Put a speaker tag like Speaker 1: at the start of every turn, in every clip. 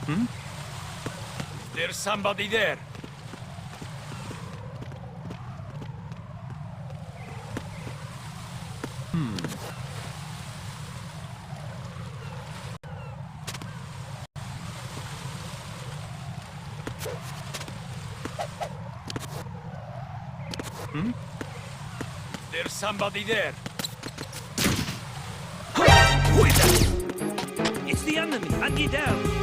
Speaker 1: There's somebody there. There's somebody there. Who is that?
Speaker 2: It's the enemy. Hunt you down.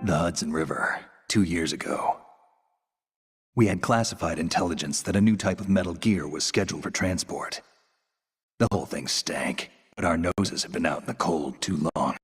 Speaker 2: The Hudson River, 2 years ago. We had classified intelligence that a new type of metal gear was scheduled for transport. The whole thing stank, but our noses had been out in the cold too long.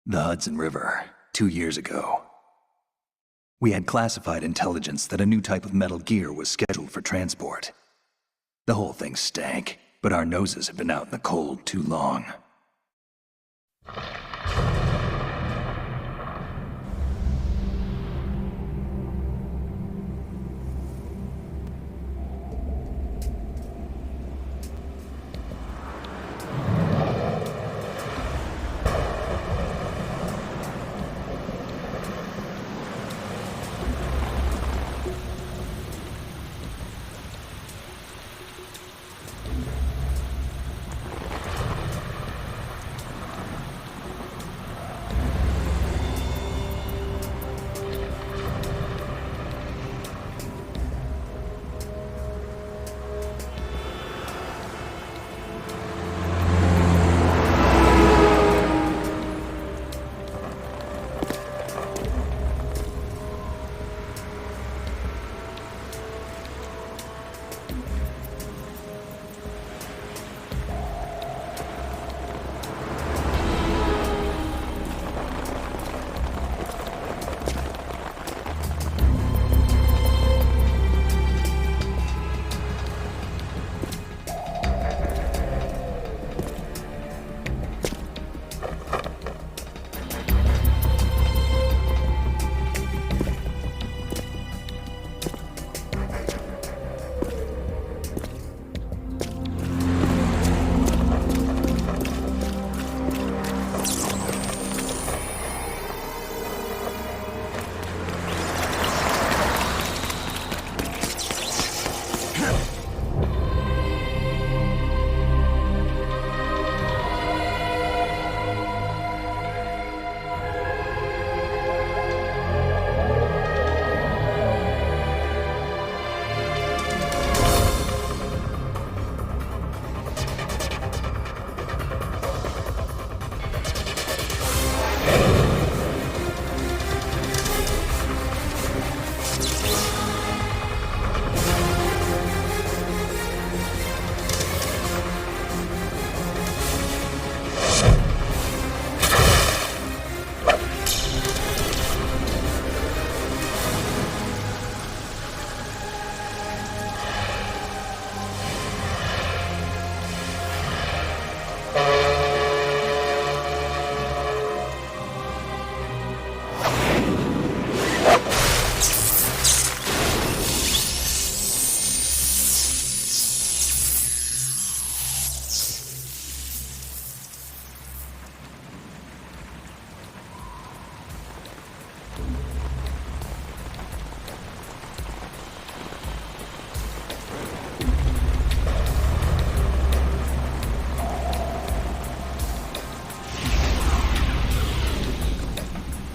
Speaker 2: The Hudson River, 2 years ago. We had classified intelligence that a new type of metal gear was scheduled for transport. The whole thing stank, but our noses had been out in the cold too long.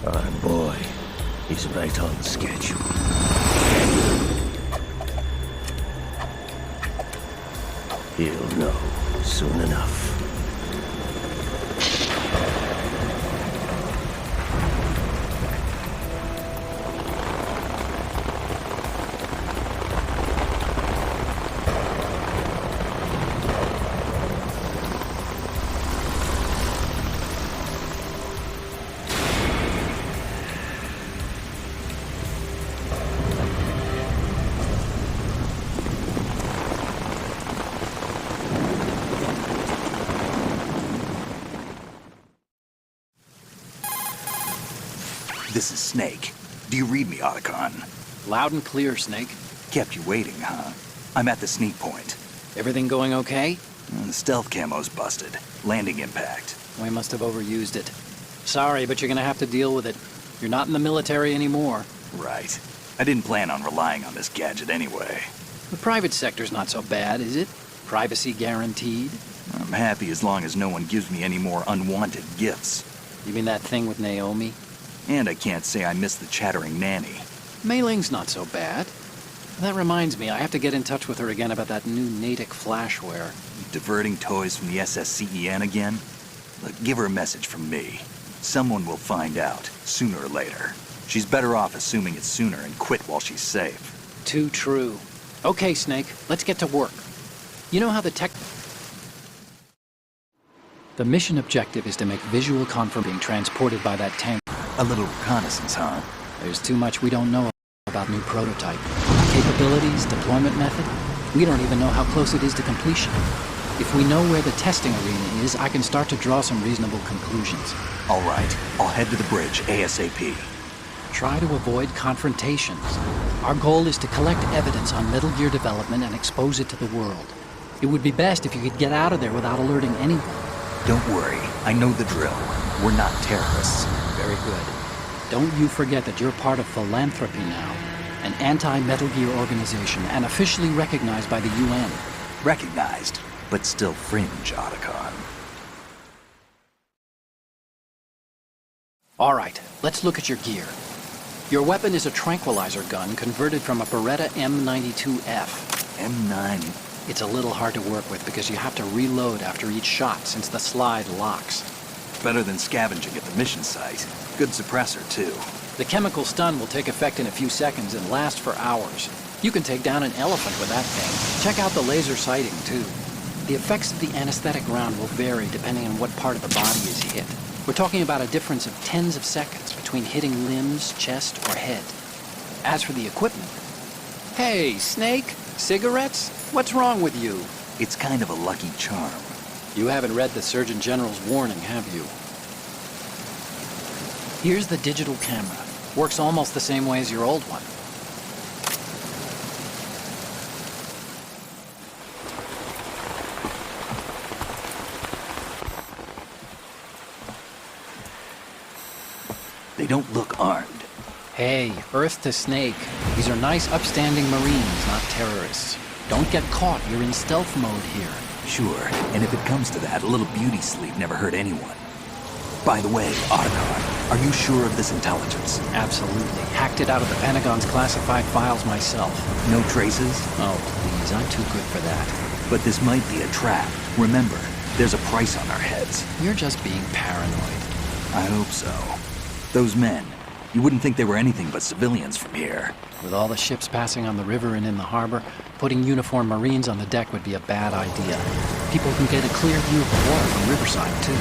Speaker 3: Oh boy, he's right on schedule. He'll know soon enough.
Speaker 2: This is Snake. Do you read me, Otacon?
Speaker 4: Loud and clear, Snake.
Speaker 2: Kept you waiting, huh? I'm at the sneak point.
Speaker 4: Everything going okay?
Speaker 2: The stealth camo's busted. Landing impact.
Speaker 4: We must have overused it. Sorry, but you're gonna have to deal with it. You're not in the military anymore.
Speaker 2: Right. I didn't plan on relying on this gadget anyway.
Speaker 4: The private sector's not so bad, is it? Privacy guaranteed?
Speaker 2: I'm happy as long as no one gives me any more unwanted gifts.
Speaker 4: You mean that thing with Naomi?
Speaker 2: And I can't say I miss the chattering nanny.
Speaker 4: Mei Ling's not so bad. That reminds me, I have to get in touch with her again about that new Natick flashware.
Speaker 2: Diverting toys from the SSCEN again? Look, give her a message from me. Someone will find out, sooner or later. She's better off assuming it's sooner and quit while she's safe.
Speaker 4: Too true. Okay, Snake, let's get to work. You know how the The mission objective is to make visual confirmation being transported by that tank.
Speaker 2: A little reconnaissance, huh?
Speaker 4: There's too much we don't know about new prototype. Capabilities, deployment method. We don't even know how close it is to completion. If we know where the testing arena is, I can start to draw some reasonable conclusions.
Speaker 2: All right, I'll head to the bridge ASAP.
Speaker 4: Try to avoid confrontations. Our goal is to collect evidence on Metal Gear development and expose it to the world. It would be best if you could get out of there without alerting anyone.
Speaker 2: Don't worry, I know the drill. We're not terrorists.
Speaker 4: Very good. Don't you forget that you're part of Philanthropy now, an anti-Metal Gear organization and officially recognized by the UN.
Speaker 2: Recognized, but still fringe, Otacon.
Speaker 4: All right, let's look at your gear. Your weapon is a tranquilizer gun converted from a Beretta M92F.
Speaker 2: M9.
Speaker 4: It's a little hard to work with because you have to reload after each shot since the slide locks.
Speaker 2: Better than scavenging at the mission site. Good suppressor, too.
Speaker 4: The chemical stun will take effect in a few seconds and last for hours. You can take down an elephant with that thing. Check out the laser sighting, too. The effects of the anesthetic round will vary depending on what part of the body is hit. We're talking about a difference of tens of seconds between hitting limbs, chest, or head. As for the equipment... Hey, Snake? Cigarettes? What's wrong with you?
Speaker 2: It's kind of a lucky charm.
Speaker 4: You haven't read the Surgeon General's warning, have you? Here's the digital camera. Works almost the same way as your old one.
Speaker 2: They don't look armed.
Speaker 4: Hey, Earth to Snake. These are nice, upstanding Marines, not terrorists. Don't get caught. You're in stealth mode here.
Speaker 2: Sure, and if it comes to that, a little beauty sleep never hurt anyone. By the way, Otacon, are you sure of this intelligence?
Speaker 4: Absolutely. Hacked it out of the Pentagon's classified files myself.
Speaker 2: No traces?
Speaker 4: Oh, please, I'm too good for that.
Speaker 2: But this might be a trap. Remember, there's a price on our heads.
Speaker 4: You're just being paranoid.
Speaker 2: I hope so. Those men, you wouldn't think they were anything but civilians from here.
Speaker 4: With all the ships passing on the river and in the harbor, putting uniformed Marines on the deck would be a bad idea. People can get a clear view of the water from Riverside, too.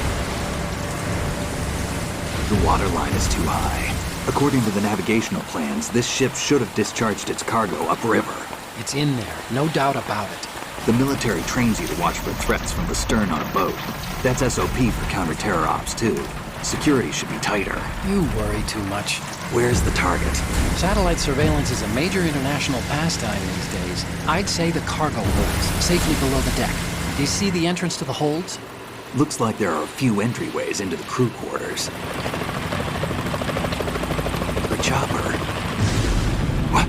Speaker 2: The water line is too high. According to the navigational plans, this ship should have discharged its cargo upriver.
Speaker 4: It's in there, no doubt about it.
Speaker 2: The military trains you to watch for threats from the stern on a boat. That's SOP for counter-terror ops, too. Security should be tighter.
Speaker 4: You worry too much.
Speaker 2: Where's the target?
Speaker 4: Satellite surveillance is a major international pastime these days. I'd say the cargo holds, safely below the deck. Do you see the entrance to the holds?
Speaker 2: Looks like there are a few entryways into the crew quarters. A chopper. What?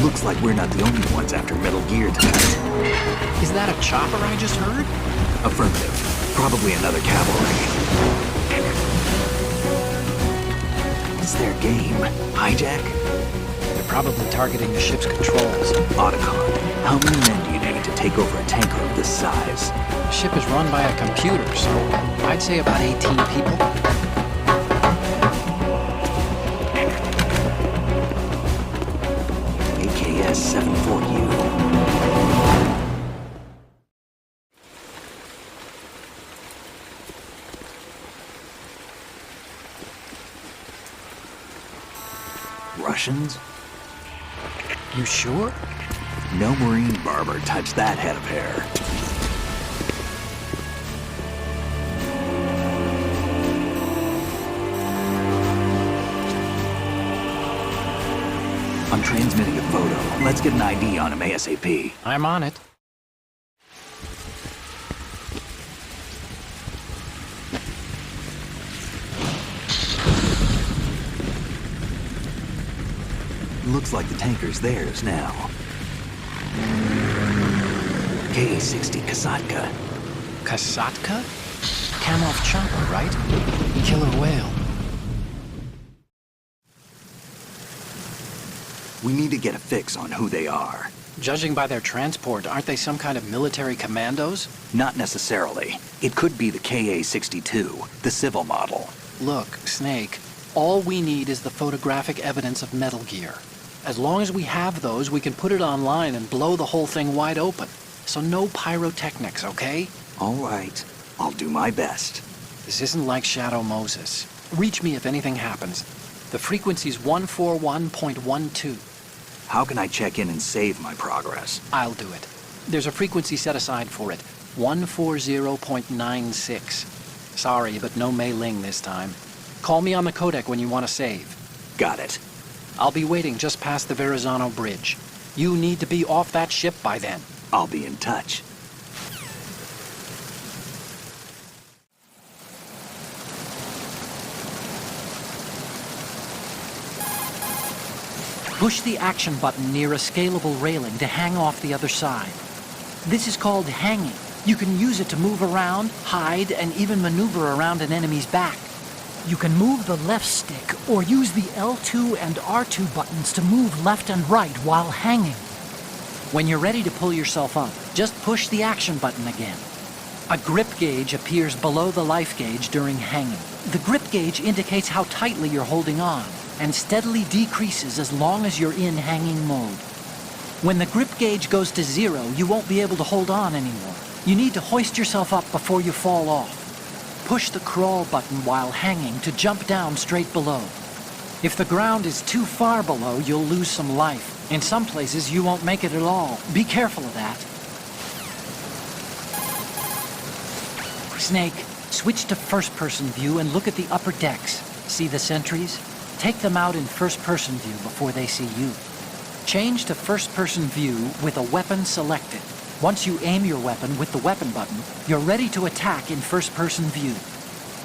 Speaker 2: Looks like we're not the only ones after Metal Gear tonight.
Speaker 4: Is that a chopper I just heard?
Speaker 2: Affirmative. Probably another cavalry. What's their game? Hijack?
Speaker 4: They're probably targeting the ship's controls.
Speaker 2: Otacon, how many men do you need to take over a tanker of this size?
Speaker 4: The ship is run by a computer, so I'd say about 18 people.
Speaker 2: AKS 74U. Russians?
Speaker 4: You sure?
Speaker 2: No Marine barber touched that head of hair. I'm transmitting a photo. Let's get an ID on him ASAP.
Speaker 4: I'm on it.
Speaker 2: Looks like the tanker's theirs now. Ka-60 Kasatka.
Speaker 4: Kasatka? Kamov chopper, right? Killer whale.
Speaker 2: We need to get a fix on who they are.
Speaker 4: Judging by their transport, aren't they some kind of military commandos?
Speaker 2: Not necessarily. It could be the KA-62, the civil model.
Speaker 4: Look, Snake, all we need is the photographic evidence of Metal Gear. As long as we have those, we can put it online and blow the whole thing wide open. So no pyrotechnics, okay?
Speaker 2: All right. I'll do my best.
Speaker 4: This isn't like Shadow Moses. Reach me if anything happens. The frequency's 141.12.
Speaker 2: How can I check in and save my progress?
Speaker 4: I'll do it. There's a frequency set aside for it. 140.96. Sorry, but no Mei Ling this time. Call me on the codec when you want to save.
Speaker 2: Got it.
Speaker 4: I'll be waiting just past the Verrazano Bridge. You need to be off that ship by then.
Speaker 2: I'll be in touch.
Speaker 4: Push the action button near a scalable railing to hang off the other side. This is called hanging. You can use it to move around, hide, and even maneuver around an enemy's back.
Speaker 5: You can move the left stick or use the L2 and R2 buttons to move left and right while hanging.
Speaker 4: When you're ready to pull yourself up, just push the action button again. A grip gauge appears below the life gauge during hanging. The grip gauge indicates how tightly you're holding on, and steadily decreases as long as you're in hanging mode. When the grip gauge goes to 0, you won't be able to hold on anymore. You need to hoist yourself up before you fall off. Push the crawl button while hanging to jump down straight below. If the ground is too far below, you'll lose some life. In some places, you won't make it at all. Be careful of that. Snake, switch to first-person view and look at the upper decks. See the sentries? Take them out in first-person view before they see you. Change to first-person view with a weapon selected. Once you aim your weapon with the weapon button, you're ready to attack in first-person view.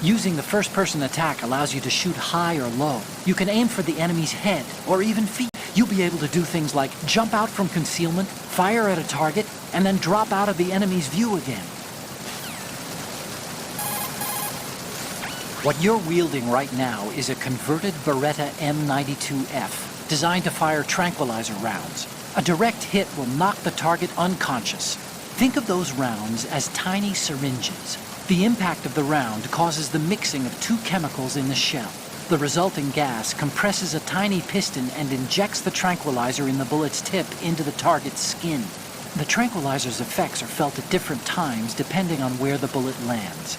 Speaker 4: Using the first-person attack allows you to shoot high or low. You can aim for the enemy's head or even feet. You'll be able to do things like jump out from concealment, fire at a target, and then drop out of the enemy's view again. What you're wielding right now is a converted Beretta M92F, designed to fire tranquilizer rounds. A direct hit will knock the target unconscious. Think of those rounds as tiny syringes. The impact of the round causes the mixing of two chemicals in the shell. The resulting gas compresses a tiny piston and injects the tranquilizer in the bullet's tip into the target's skin. The tranquilizer's effects are felt at different times depending on where the bullet lands.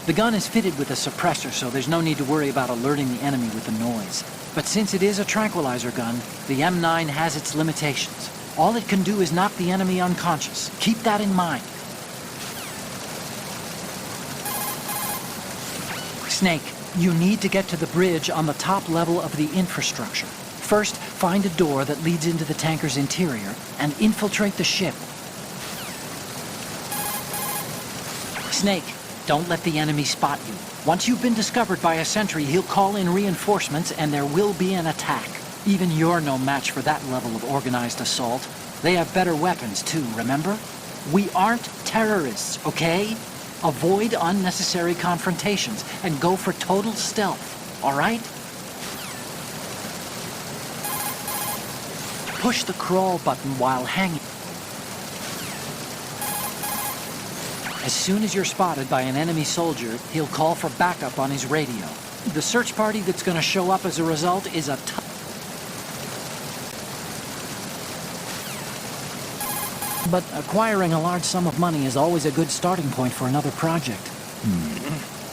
Speaker 4: The gun is fitted with a suppressor, so there's no need to worry about alerting the enemy with the noise. But since it is a tranquilizer gun, the M9 has its limitations. All it can do is knock the enemy unconscious. Keep that in mind. Snake, you need to get to the bridge on the top level of the infrastructure. First, find a door that leads into the tanker's interior and infiltrate the ship. Snake, don't let the enemy spot you. Once you've been discovered by a sentry, he'll call in reinforcements and there will be an attack. Even you're no match for that level of organized assault. They have better weapons too, remember? We aren't terrorists, okay? Avoid unnecessary confrontations and go for total stealth, all right? Push the crawl button while hanging. As soon as you're spotted by an enemy soldier, he'll call for backup on his radio. The search party that's going to show up as a result is a But acquiring a large sum of money is always a good starting point for another project.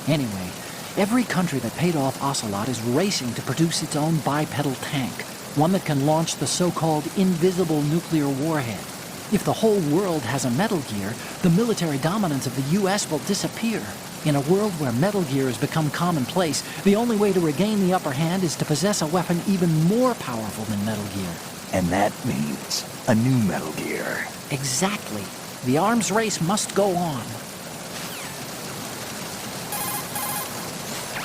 Speaker 4: Anyway, every country that paid off Ocelot is racing to produce its own bipedal tank, one that can launch the so-called invisible nuclear warhead. If the whole world has a Metal Gear, the military dominance of the U.S. will disappear. In a world where Metal Gear has become commonplace, the only way to regain the upper hand is to possess a weapon even more powerful than Metal Gear.
Speaker 2: And that means a new Metal Gear.
Speaker 5: Exactly. The arms race must go on.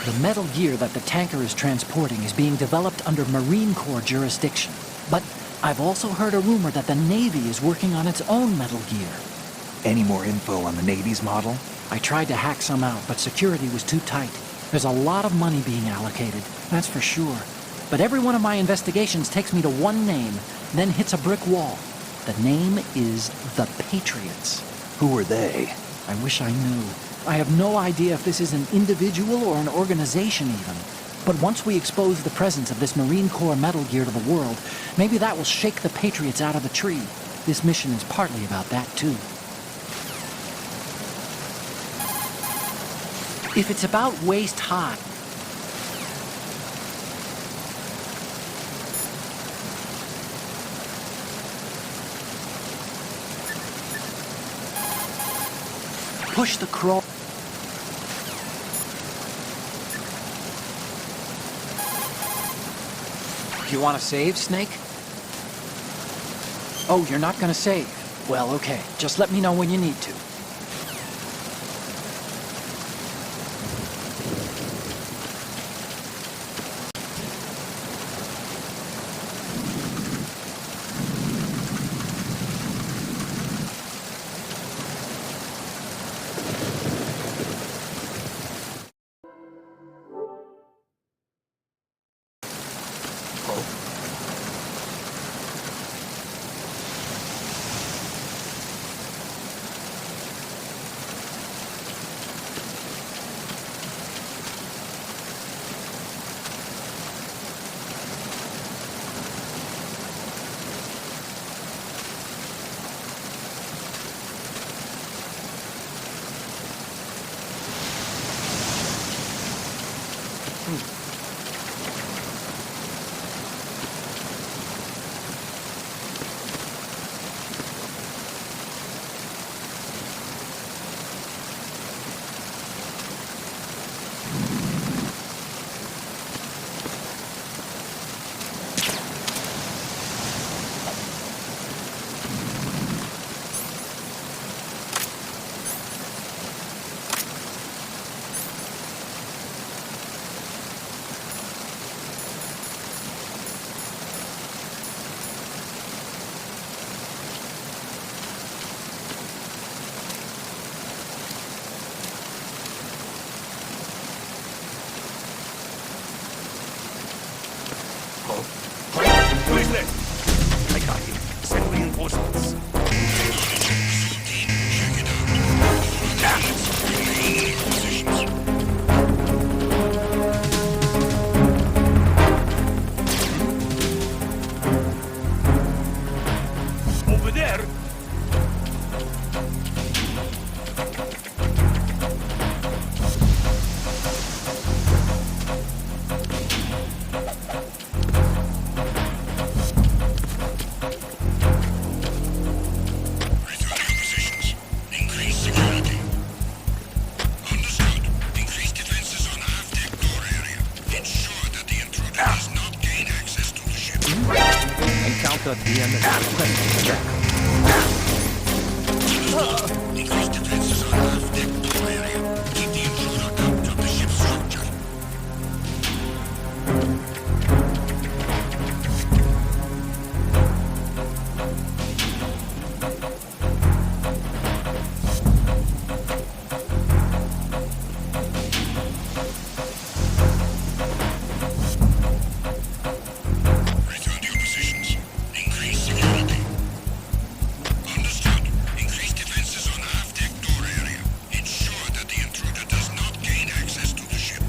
Speaker 4: The Metal Gear that the tanker is transporting is being developed under Marine Corps jurisdiction. But I've also heard a rumor that the Navy is working on its own Metal Gear.
Speaker 2: Any more info on the Navy's model?
Speaker 4: I tried to hack some out, but security was too tight. There's a lot of money being allocated, that's for sure.
Speaker 5: but every one of my investigations takes me to one name, then hits a brick wall. The name is the Patriots.
Speaker 2: Who were they?
Speaker 5: I wish I knew. I have no idea if this is an individual or an organization even. But once we expose the presence of this Marine Corps Metal Gear to the world, maybe that will shake the Patriots out of the tree. This mission is partly about that, too. If it's about waist high, push the crawl.
Speaker 4: You want to save, Snake?
Speaker 5: Oh, you're not gonna save. Well, okay. Just let me know when you need to.
Speaker 1: Who is there? I got him. Send reinforcements. Over there.
Speaker 3: Encounter the enemy. Increase defenses on aft-deck door area. Keep the intruder out of the ship's structure. Return to your positions. Increase security. Understood. Increase defenses on aft-deck door area. Ensure that the intruder does not gain access to the ship.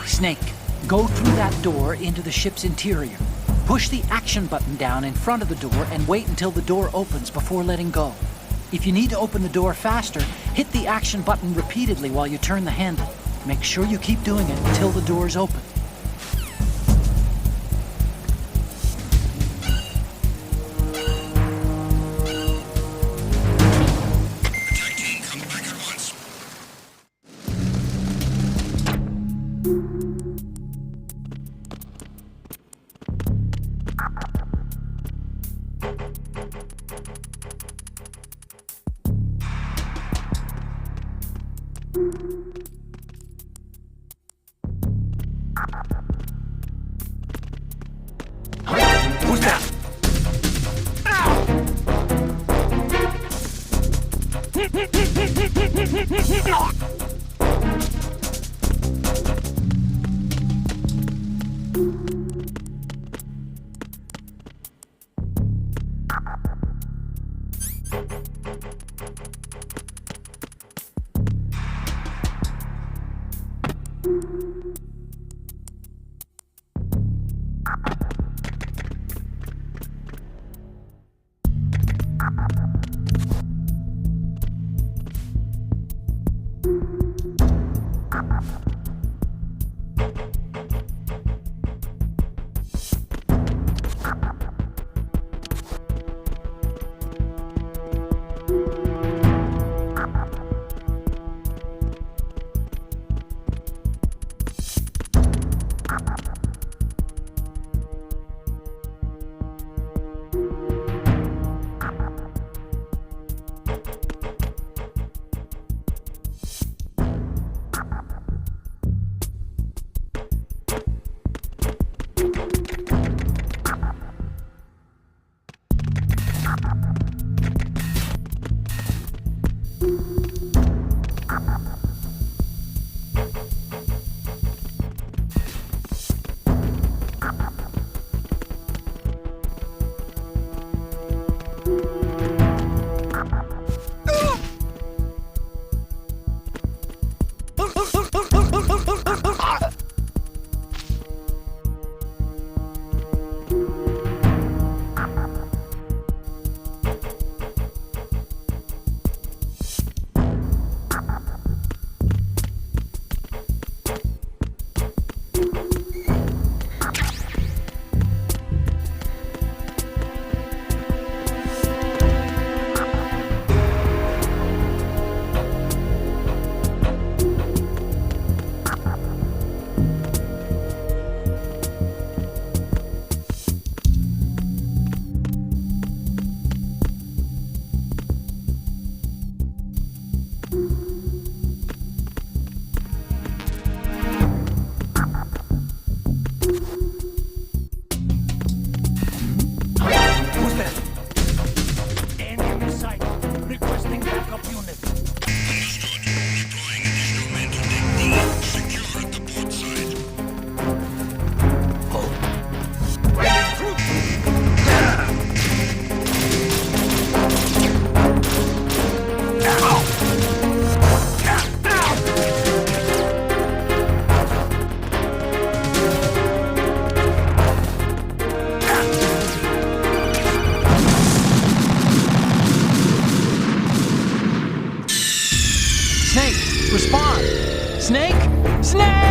Speaker 5: Snake, go through that door into the ship's interior. Push the action button down in front of the door and wait until the door opens before letting go. If you need to open the door faster, hit the action button repeatedly while you turn the handle. Make sure you keep doing it until the door's open. Snake, respond! Snake? Snake!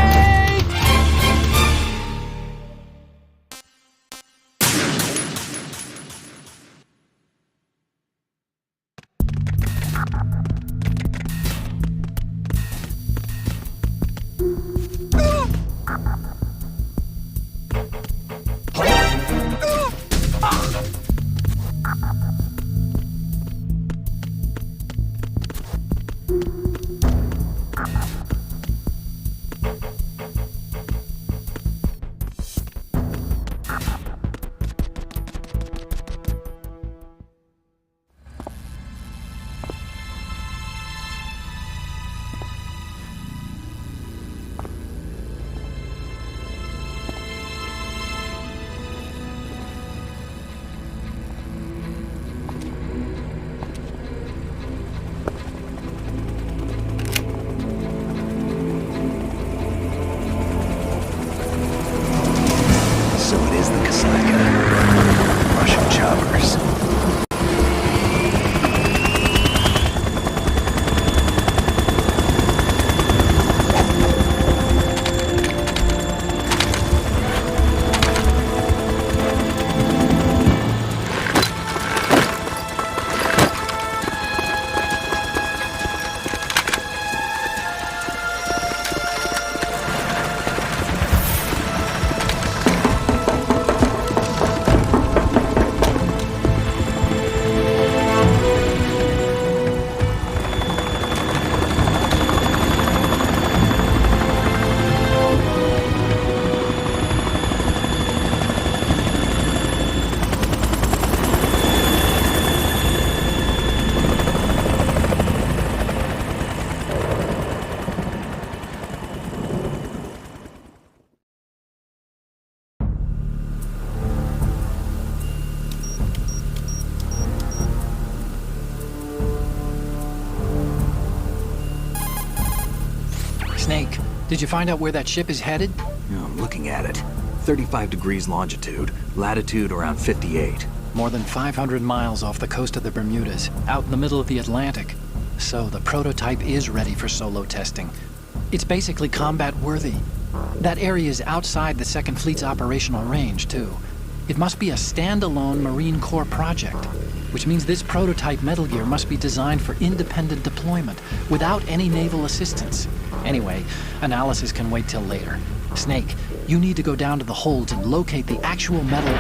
Speaker 4: Did you find out where that ship is headed?
Speaker 2: Yeah, I'm looking at it. 35 degrees longitude, latitude around 58.
Speaker 4: More than 500 miles off the coast of the Bermudas, out in the middle of the Atlantic. So the prototype is ready for solo testing. It's basically combat-worthy. That area is outside the Second Fleet's operational range, too. It must be a standalone Marine Corps project, which means this prototype Metal Gear must be designed for independent deployment, without any naval assistance. Anyway, analysis can wait till later. Snake, you need to go down to the holds and locate the actual metal...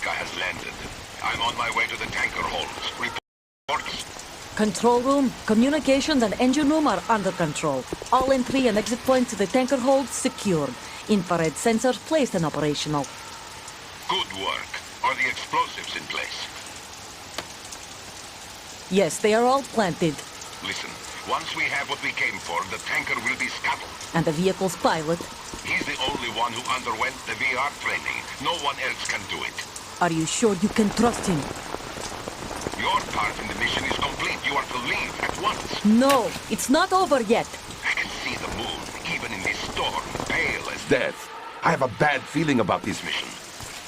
Speaker 3: Has landed. I'm on my way to the tanker holds. Reports.
Speaker 6: Control room, communications, and engine room are under control. All entry and exit points to the tanker holds secured. Infrared sensors placed and operational.
Speaker 3: Good work. Are the explosives in place?
Speaker 6: Yes, they are all planted.
Speaker 3: Listen, once we have what we came for, the tanker will be scuttled.
Speaker 6: And the vehicle's pilot?
Speaker 3: He's the only one who underwent the VR training. No one else can do it.
Speaker 6: Are you sure you can trust him?
Speaker 3: Your part in the mission is complete. You are to leave at once.
Speaker 6: No, it's not over yet.
Speaker 3: I can see the moon, even in this storm, pale as death. I have a bad feeling about this mission.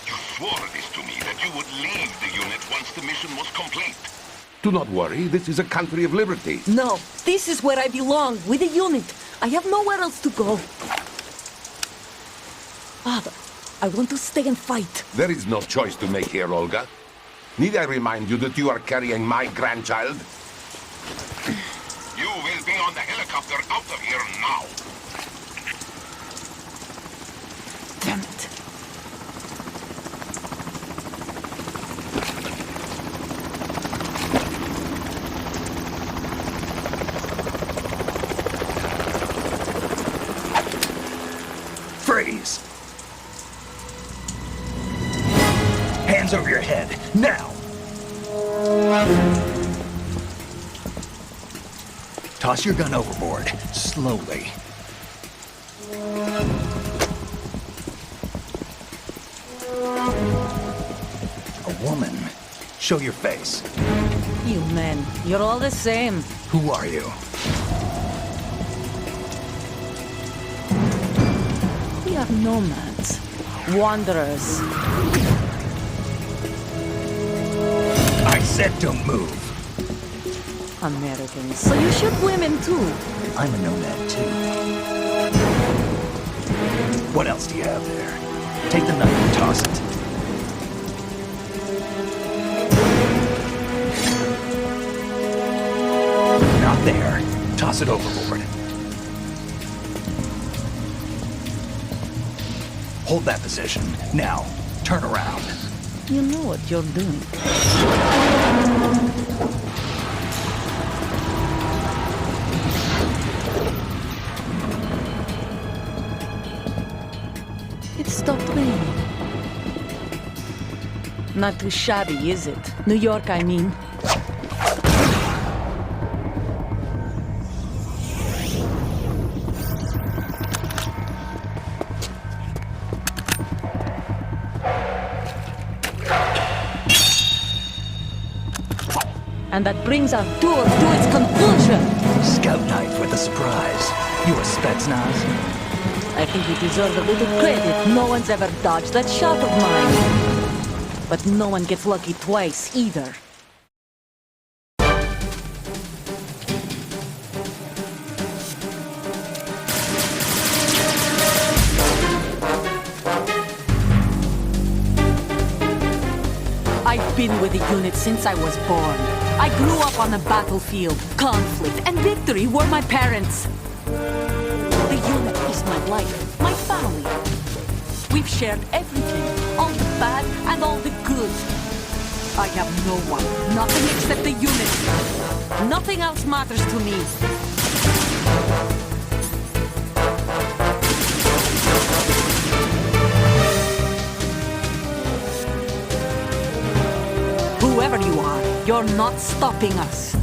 Speaker 3: You swore this to me, that you would leave the unit once the mission was complete. Do not worry, this is a country of liberty.
Speaker 6: No, this is where I belong, with the unit. I have nowhere else to go. Father, I want to stay and fight.
Speaker 3: There is no choice to make here, Olga. Need I remind you that you are carrying my grandchild? You will be on the helicopter out of here now.
Speaker 6: Damn it.
Speaker 2: Freeze! Hands over your head, now! Toss your gun overboard, slowly. A woman. Show your face.
Speaker 6: You men, you're all the same.
Speaker 2: Who are you?
Speaker 6: We are nomads. Wanderers.
Speaker 2: I said don't move.
Speaker 6: Americans. So you shoot women too.
Speaker 2: I'm a nomad too. What else do you have there? Take the knife and toss it. Not there. Toss it overboard. Hold that position. Now, turn around.
Speaker 6: You know what you're doing. It stopped raining. Not too shabby, is it? New York, I mean. And that brings our tour to its conclusion.
Speaker 2: Scout knife with a surprise. You a Spetsnaz?
Speaker 6: I think we deserve a little credit. No one's ever dodged that shot of mine. But no one gets lucky twice, either. I've been with the unit since I was born. I grew up on the battlefield. Conflict and victory were my parents. The unit is my life, my family. We've shared everything, all the bad and all the good. I have no one, nothing except the unit. Nothing else matters to me. Whoever you are, you're not stopping us.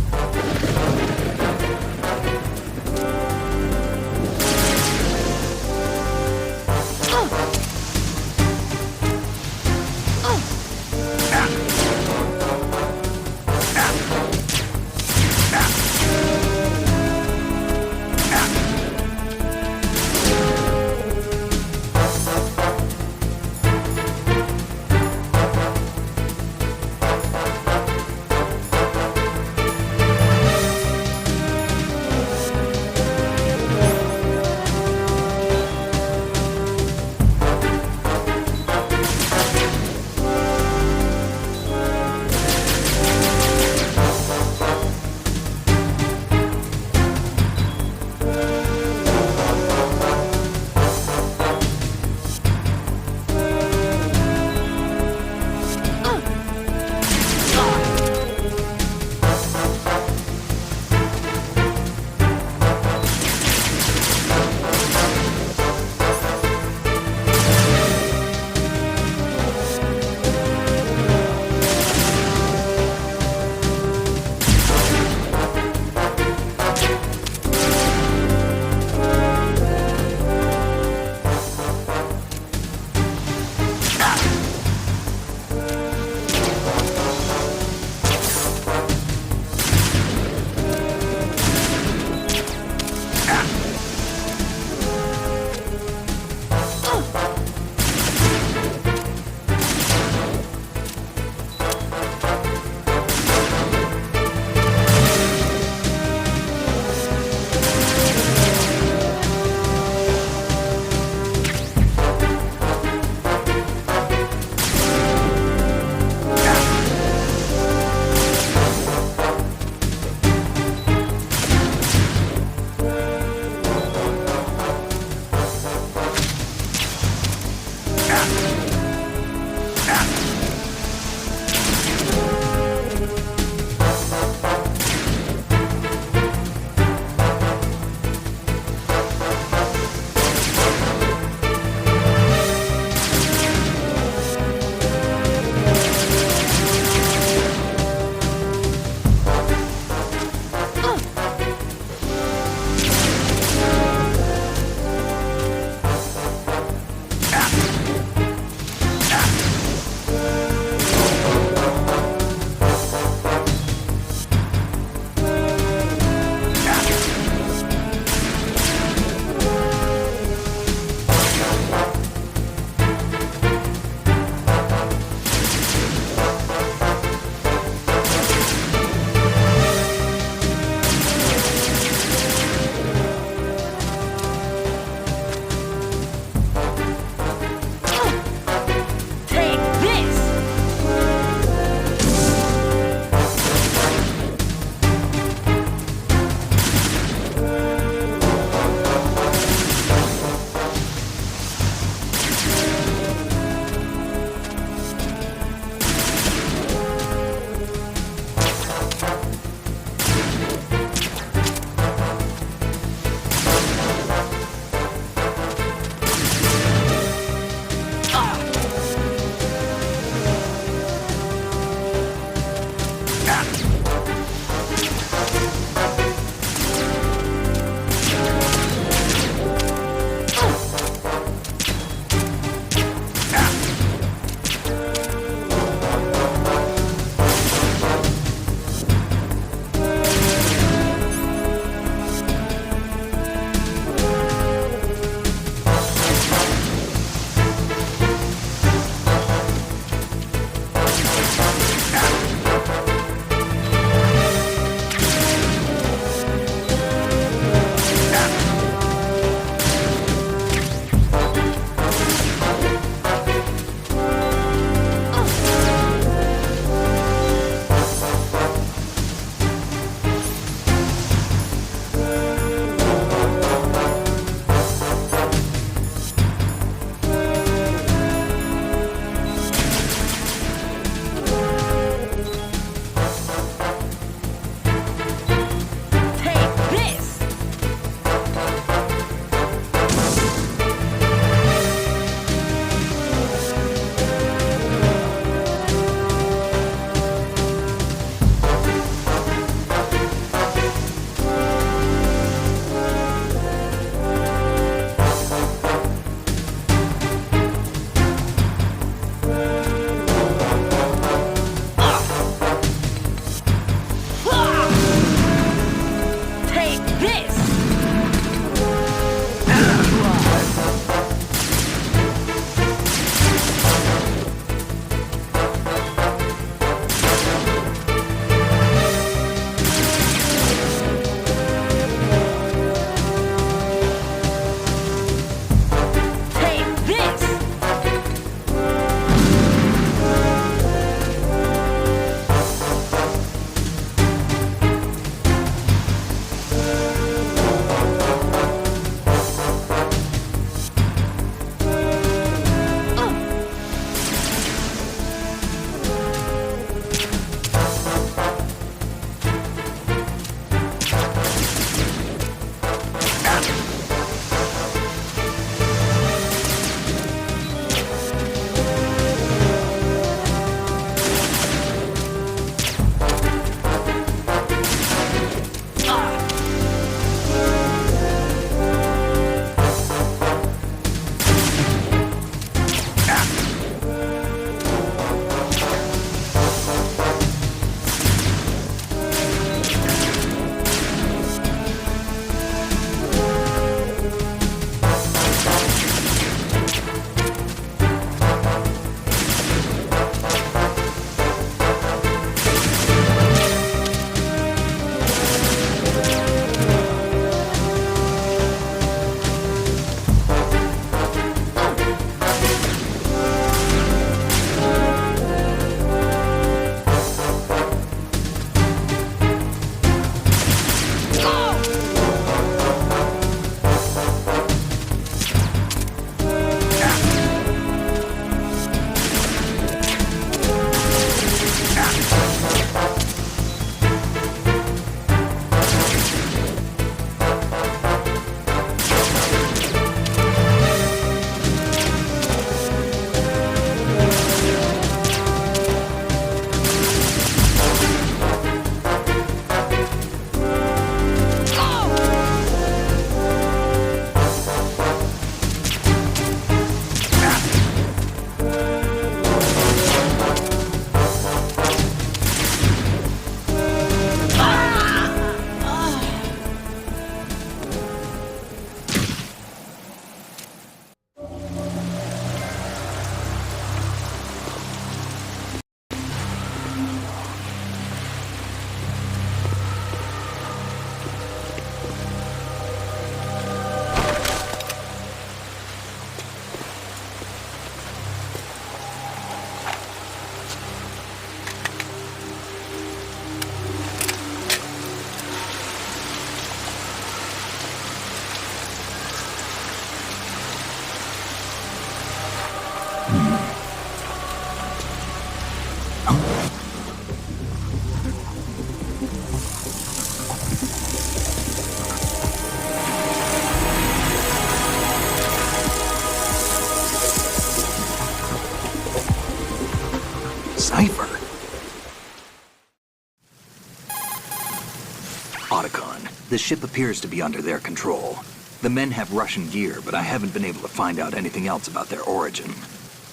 Speaker 2: The ship appears to be under their control. The men have Russian gear, but I haven't been able to find out anything else about their origin.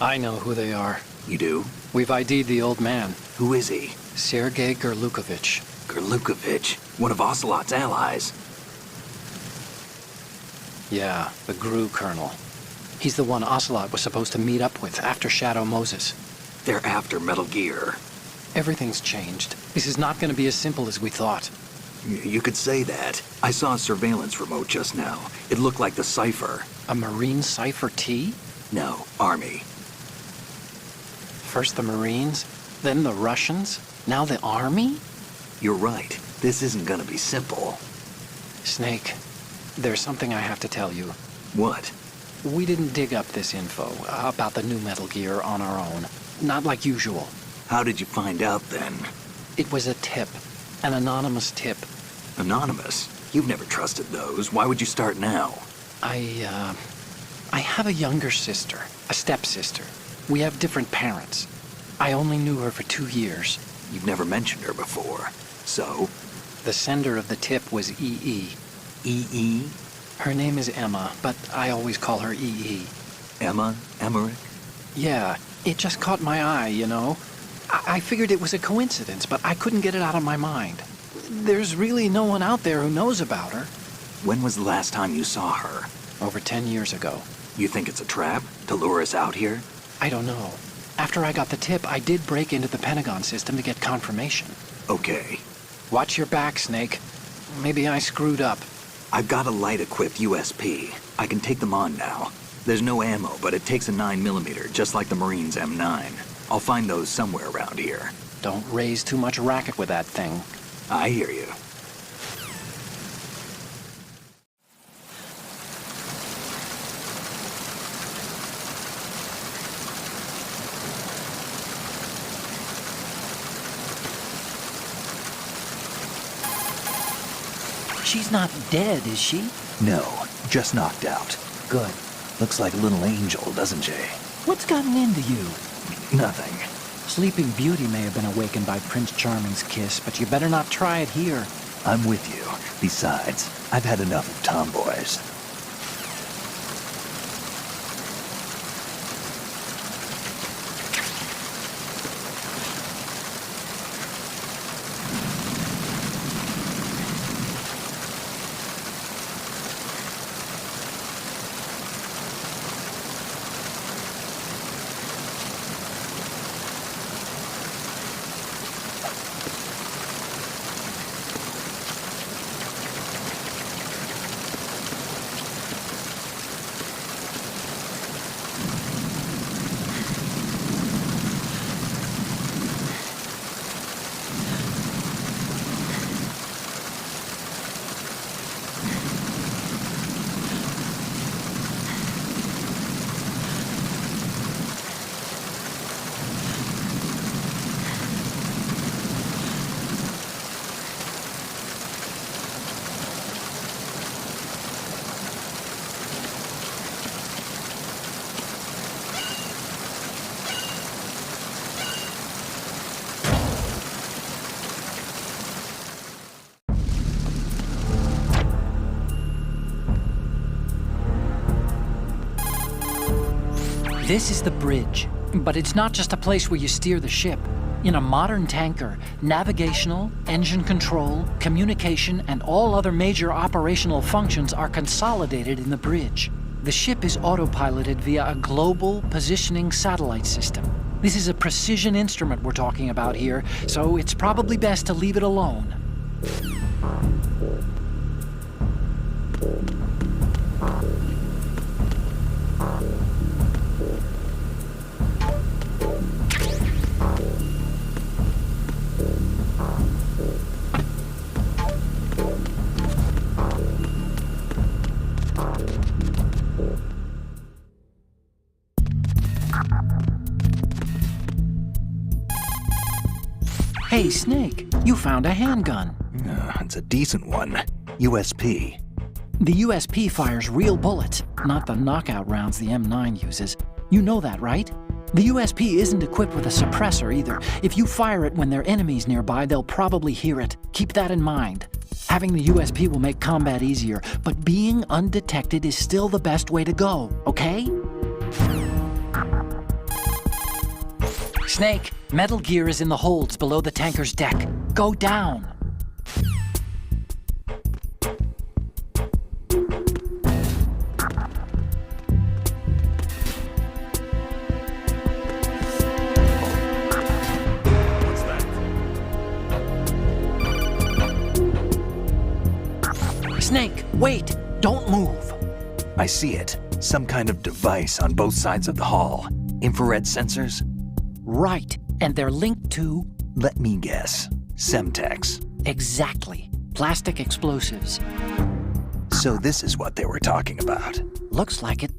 Speaker 4: I know who they are.
Speaker 2: You do?
Speaker 4: We've ID'd the old man,
Speaker 2: Who is he?
Speaker 4: Sergei Gerlukovich.
Speaker 2: Gerlukovich, one of Ocelot's allies.
Speaker 4: Yeah, the GRU colonel. He's the one Ocelot was supposed to meet up with after Shadow Moses.
Speaker 2: They're after Metal Gear.
Speaker 4: Everything's changed. This is not going to be as simple as we thought.
Speaker 2: You could say that. I saw a surveillance remote just now. It looked like the Cypher.
Speaker 4: A Marine Cypher T?
Speaker 2: No, Army.
Speaker 4: First the Marines, then the Russians, now the Army?
Speaker 2: You're right. This isn't gonna be simple.
Speaker 4: Snake, there's something I have to tell you.
Speaker 2: What?
Speaker 4: We didn't dig up this info about the new Metal Gear on our own. Not like usual.
Speaker 2: How did you find out then?
Speaker 4: It was a tip. An anonymous tip.
Speaker 2: Anonymous? You've never trusted those. Why would you start now?
Speaker 4: I have a younger sister, a stepsister. We have different parents. I only knew her for 2 years.
Speaker 2: You've never mentioned her before. So?
Speaker 4: The sender of the tip was EE.
Speaker 2: EE?
Speaker 4: Her name is Emma, but I always call her EE.
Speaker 2: Emma? Emmerich?
Speaker 4: Yeah, it just caught my eye, you know? I figured it was a coincidence, but I couldn't get it out of my mind. There's really no one out there who knows about her.
Speaker 2: When was the last time you saw her?
Speaker 4: Over 10 years ago.
Speaker 2: You think it's a trap? To lure us out here?
Speaker 4: I don't know. After I got the tip, I did break into the Pentagon system to get confirmation.
Speaker 2: Okay.
Speaker 4: Watch your back, Snake. Maybe I screwed up.
Speaker 2: I've got a light-equipped USP. I can take them on now. There's no ammo, but it takes a 9mm, just like the Marines' M9. I'll find those somewhere around here.
Speaker 4: Don't raise too much racket with that thing.
Speaker 2: I hear you.
Speaker 5: She's not dead, is she?
Speaker 2: No, just knocked out.
Speaker 5: Good.
Speaker 2: Looks like a little angel, doesn't she?
Speaker 5: What's gotten into you?
Speaker 2: Nothing.
Speaker 5: Sleeping Beauty may have been awakened by Prince Charming's kiss, but you better not try it here.
Speaker 2: I'm with you. Besides, I've had enough of tomboys.
Speaker 5: This is the bridge, but it's not just a place where you steer the ship. In a modern tanker, navigational, engine control, communication, and all other major operational functions are consolidated in the bridge. The ship is autopiloted via a global positioning satellite system. This is a precision instrument we're talking about here, so it's probably best to leave it alone. Hey, Snake, you found a handgun.
Speaker 2: It's a decent one. USP.
Speaker 5: The USP fires real bullets, not the knockout rounds the M9 uses. You know that, right? The USP isn't equipped with a suppressor either. If you fire it when there are enemies nearby, they'll probably hear it. Keep that in mind. Having the USP will make combat easier, but being undetected is still the best way to go, okay? Snake, metal gear is in the holds below the tanker's deck. Go down.
Speaker 1: What's that?
Speaker 5: Snake, wait! Don't move!
Speaker 2: I see it. Some kind of device on both sides of the hall. Infrared sensors?
Speaker 5: Right, and they're linked to...
Speaker 2: Let me guess. Semtex.
Speaker 5: Exactly. Plastic explosives.
Speaker 2: So this is what they were talking about.
Speaker 5: Looks like it.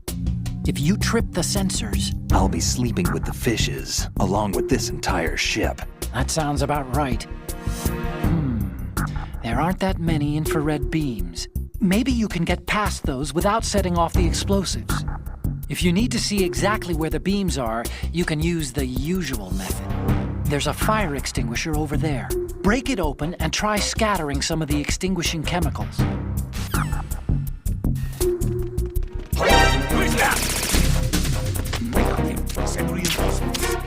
Speaker 5: If you trip the sensors...
Speaker 2: I'll be sleeping with the fishes, along with this entire ship.
Speaker 5: That sounds about right. There aren't that many infrared beams. Maybe you can get past those without setting off the explosives. If you need to see exactly where the beams are, you can use the usual method. There's a fire extinguisher over there. Break it open and try scattering some of the extinguishing chemicals.
Speaker 1: Who is that? I got him. Send reinforcements.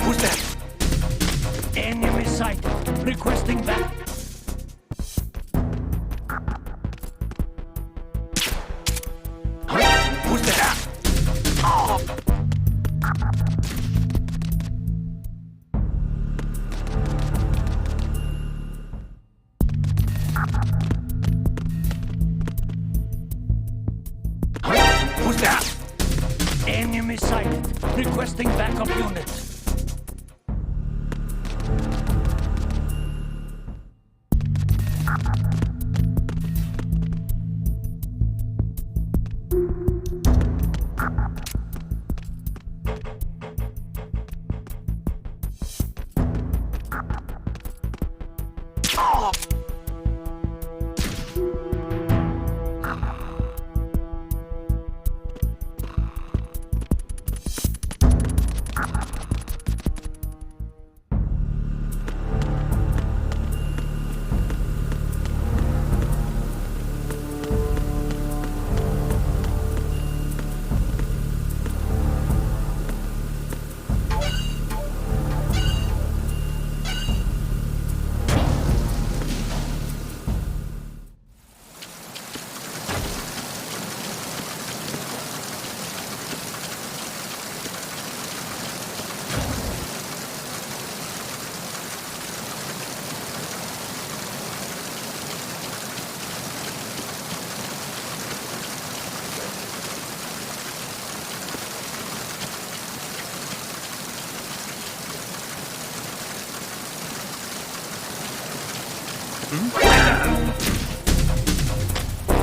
Speaker 1: Who's that? Enemy sighted. Requesting back. Who's that? Who's that? Enemy sighted. Requesting backup units.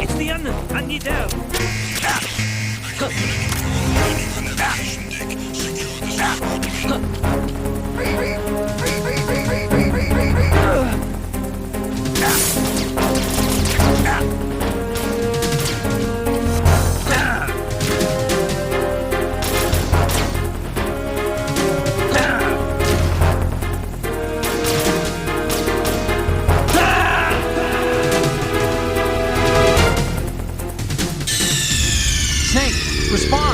Speaker 1: It's the enemy. I need help.
Speaker 5: Snake, respond!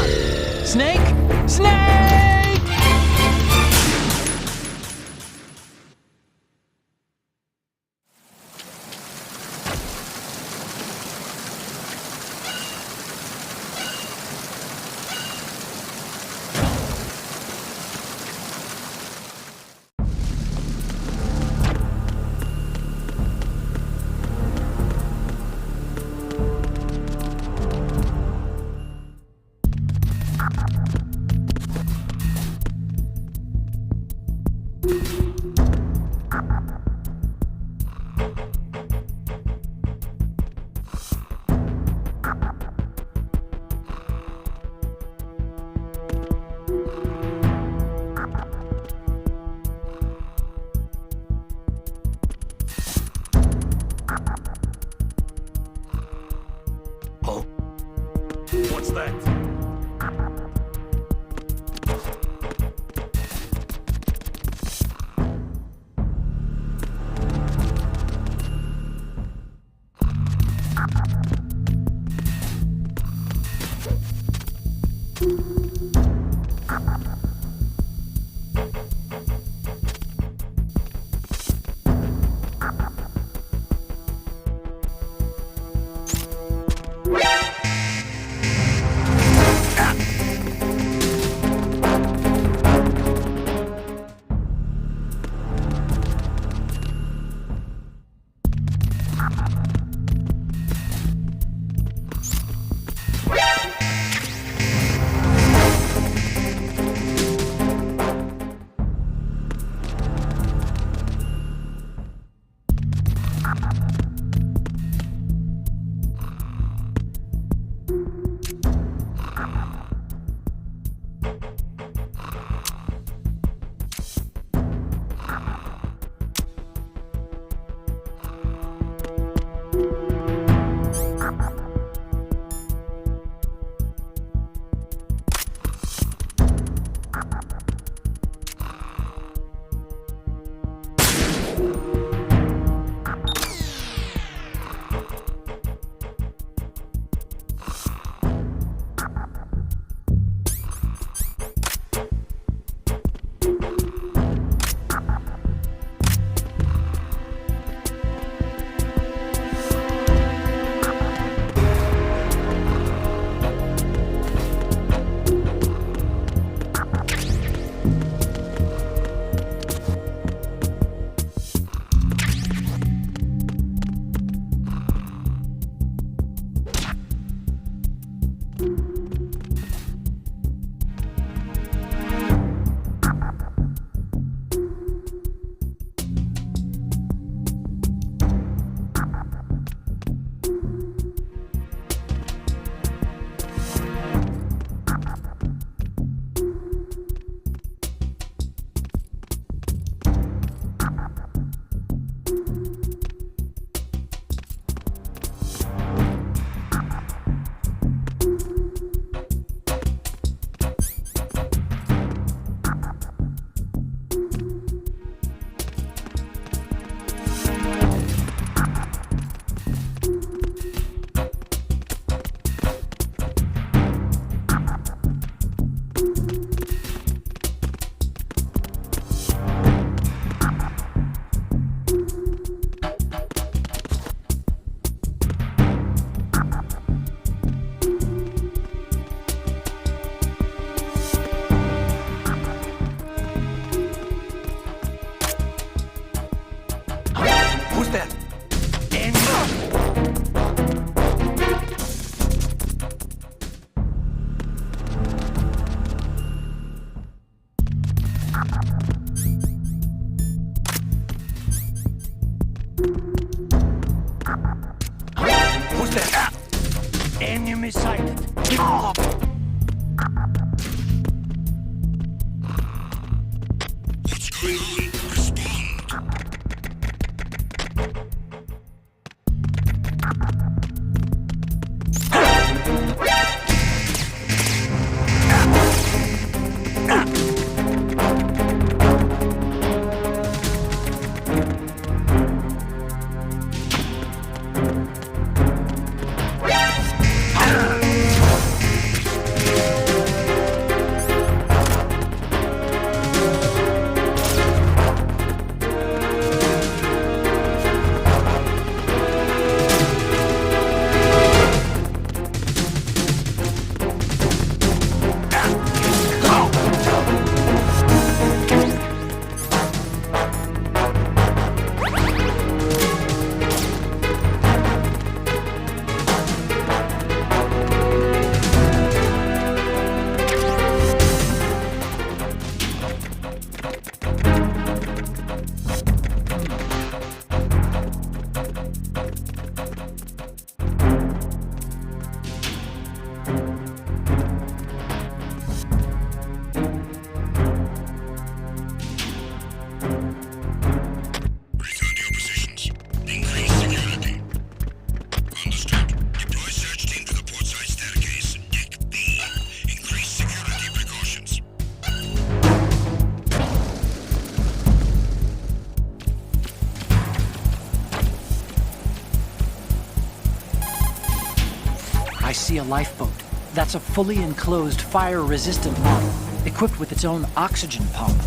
Speaker 5: I see a lifeboat. That's a fully enclosed, fire-resistant model, equipped with its own oxygen pump.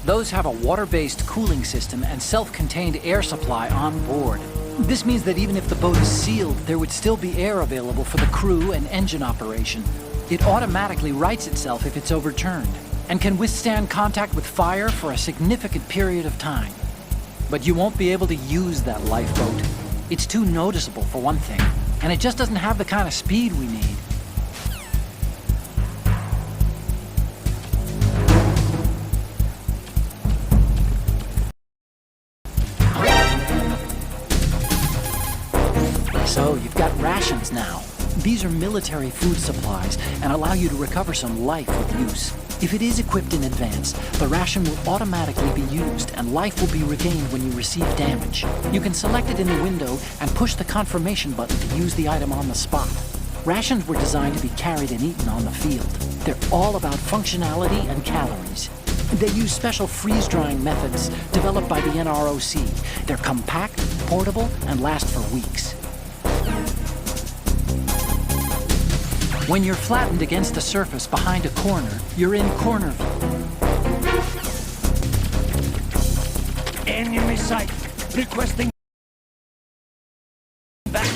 Speaker 5: Those have a water-based cooling system and self-contained air supply on board. This means that even if the boat is sealed, there would still be air available for the crew and engine operation. It automatically rights itself if it's overturned, and can withstand contact with fire for a significant period of time. But you won't be able to use that lifeboat. It's too noticeable, for one thing, and it just doesn't have the kind of speed we need. So, you've got rations now. These are military food supplies and allow you to recover some life with use. If it is equipped in advance, the ration will automatically be used and life will be regained when you receive damage. You can select it in the window and push the confirmation button to use the item on the spot. Rations were designed to be carried and eaten on the field. They're all about functionality and calories. They use special freeze-drying methods developed by the NROC. They're compact, portable, and last for weeks. When you're flattened against the surface behind a corner, you're in corner view.
Speaker 1: Enemy sight. Requesting back.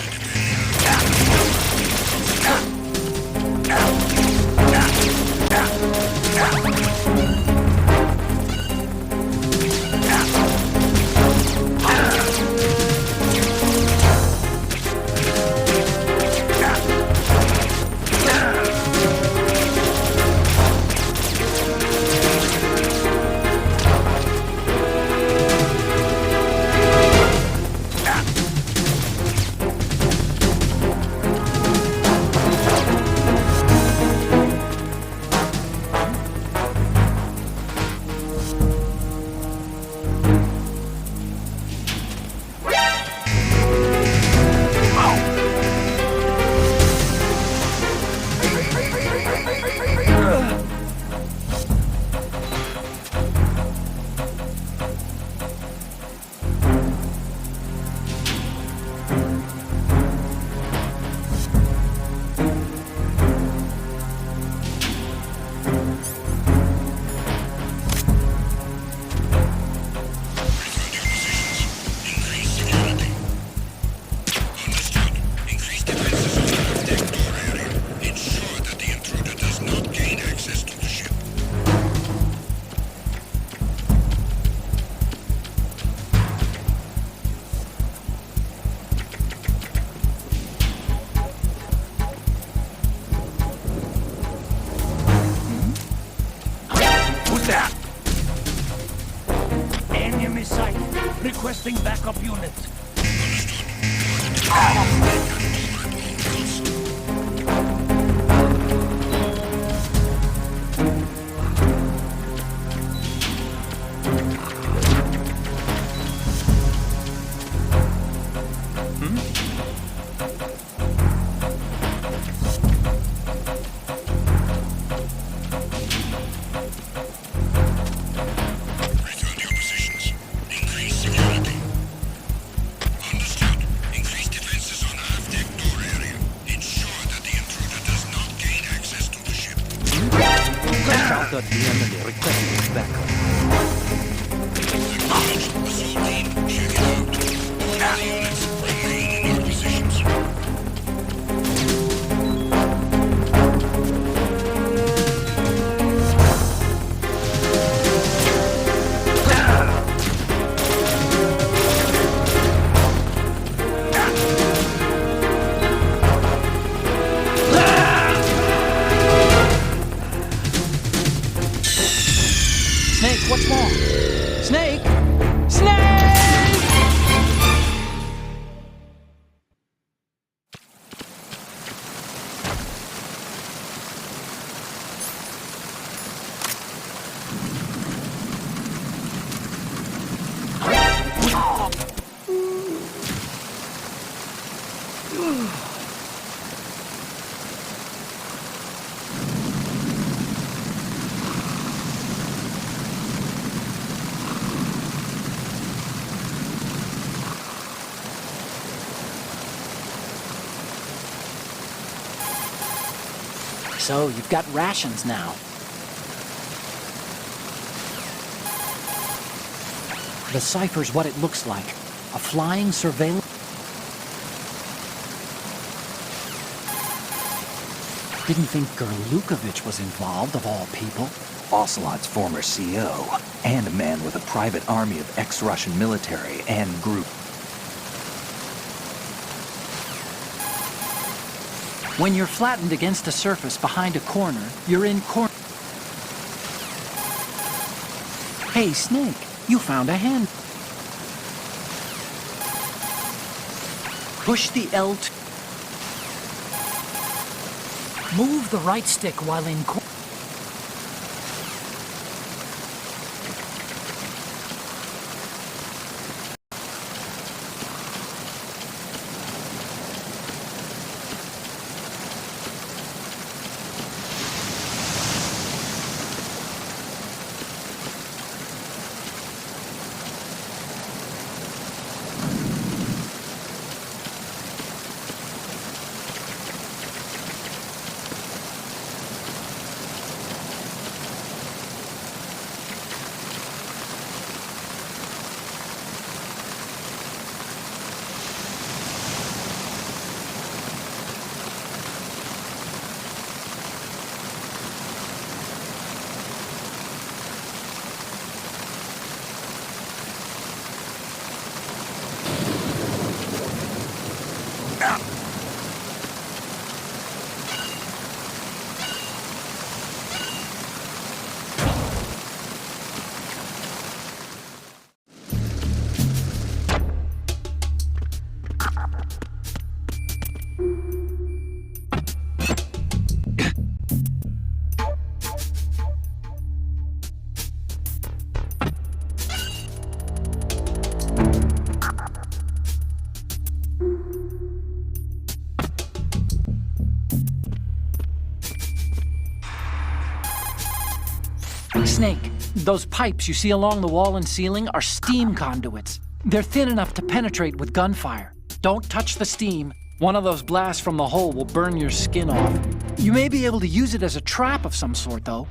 Speaker 1: Enemy sight. Requesting backup unit.
Speaker 7: especialmente requested backup.
Speaker 1: Acknowledged. Assault team, check it out. All units, remain in your positions.
Speaker 5: Snake, what's wrong? Snake! Snake! So, you've got rations now. The cipher's what it looks like. A flying surveillance... Didn't think Gerlukovich was involved, of all people.
Speaker 2: Ocelot's former CO, and a man with a private army of ex-Russian military and group.
Speaker 5: When you're flattened against a surface behind a corner, you're in corner. Hey, Snake, you found a hand. Push the L2. Move the right stick while in corner. Snake, those pipes you see along the wall and ceiling are steam conduits. They're thin enough to penetrate with gunfire. Don't touch the steam. One of those blasts from the hole will burn your skin off. You may be able to use it as a trap of some sort, though.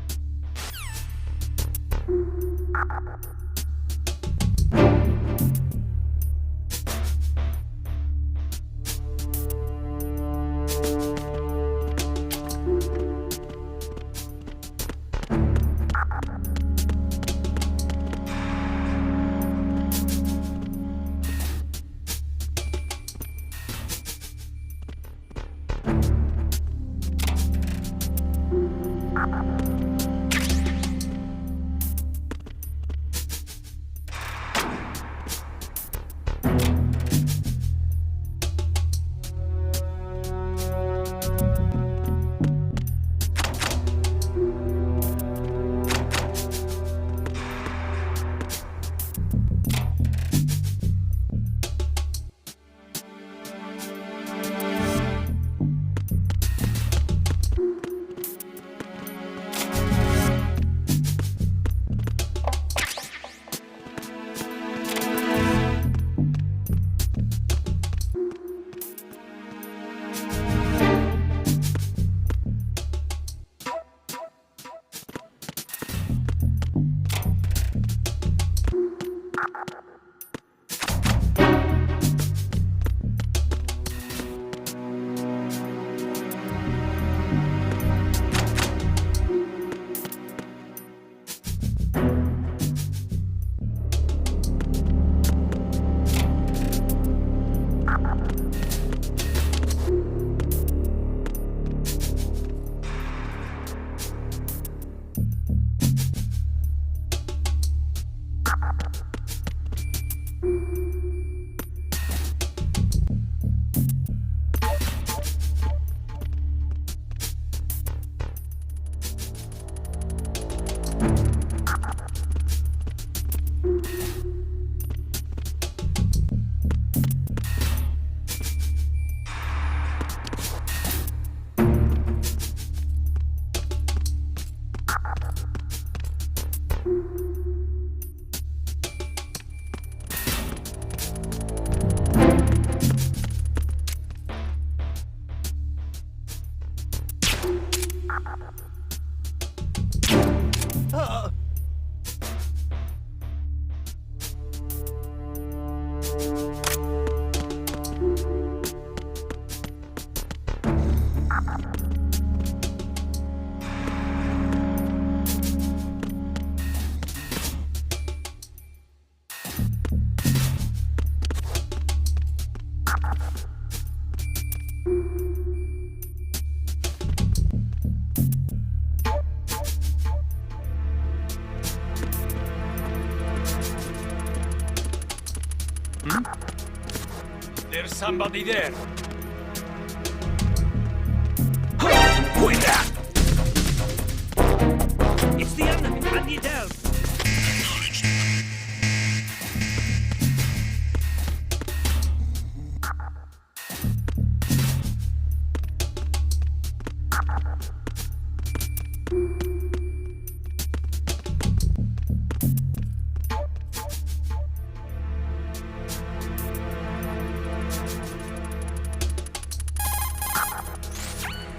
Speaker 1: There's somebody there. Who is that? It's the enemy. I need help.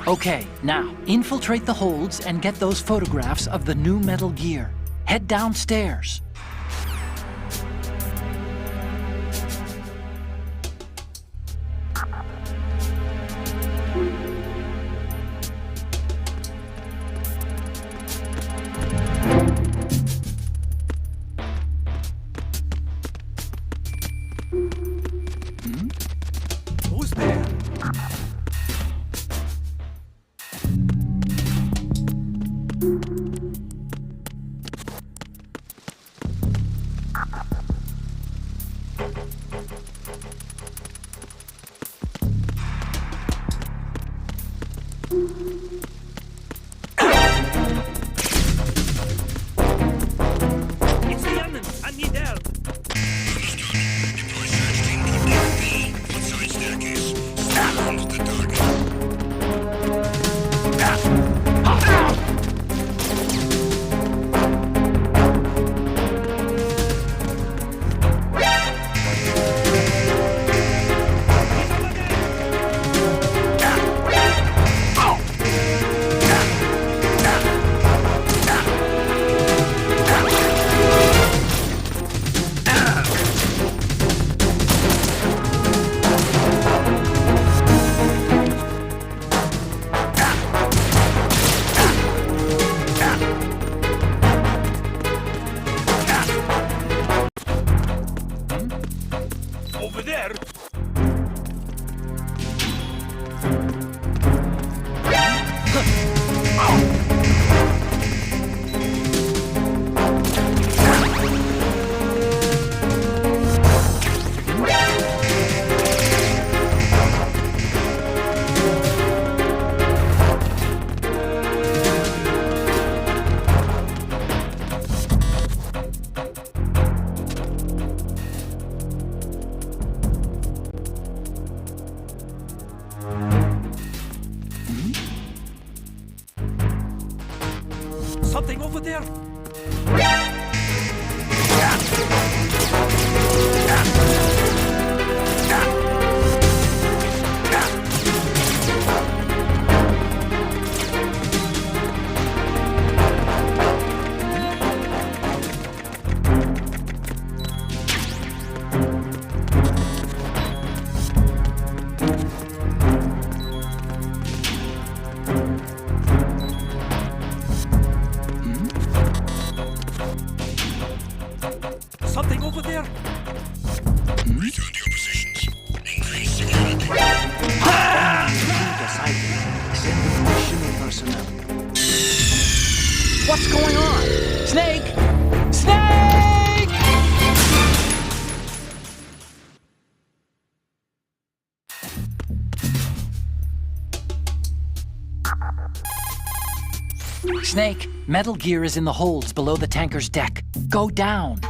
Speaker 5: Okay, now, infiltrate the holds and get those photographs of the new Metal Gear. Head downstairs.
Speaker 1: Who's there? It's the enemy. I need help. Over there. Something over there. Something over there.
Speaker 3: Return to your positions. Increase security.
Speaker 7: Extended missional personnel.
Speaker 5: What's going on? Snake! Snake! Snake, Metal Gear is in the holds below the tanker's deck. Go down.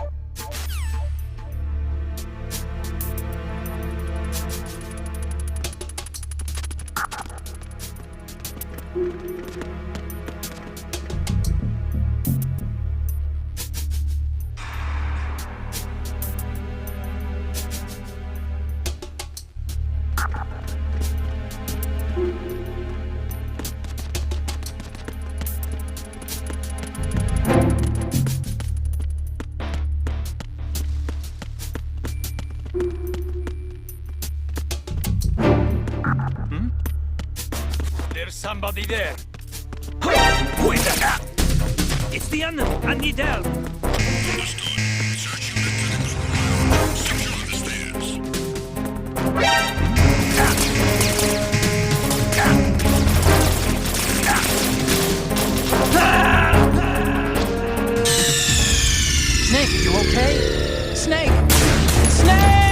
Speaker 1: somebody there? Who is that? It's the enemy. I need help.
Speaker 5: Snake, you okay? Snake! Snake!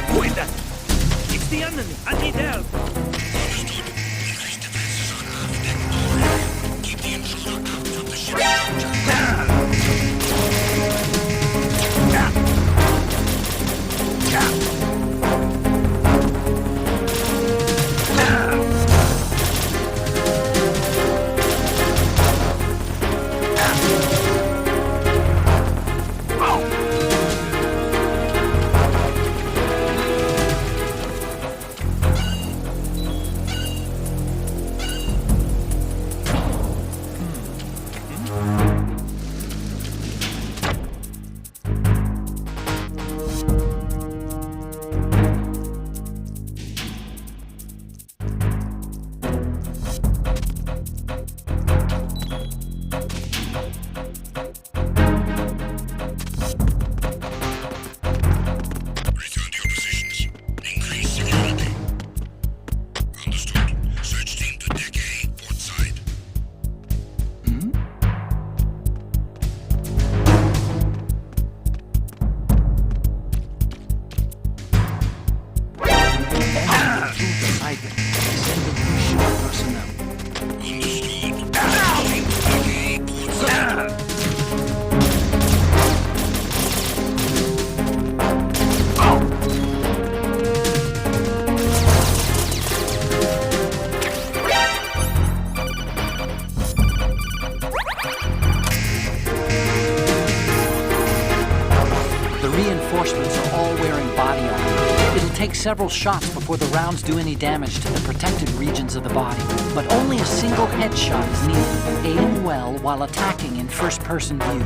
Speaker 1: Who is that? It's the enemy. I need help.
Speaker 5: Take several shots before the rounds do any damage to the protected regions of the body. But only a single headshot is needed. Aim well while attacking in first-person view.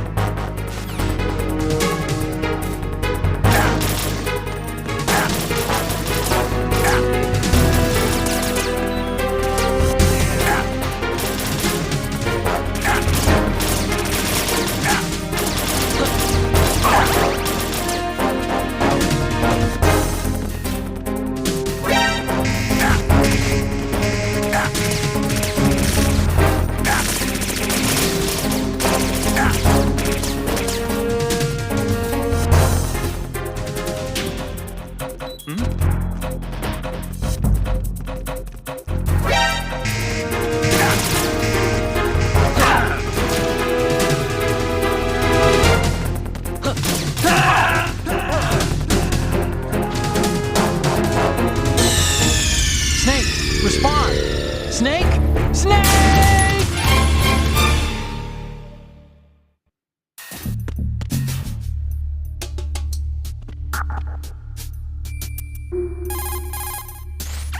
Speaker 5: Respond! Snake! Snake!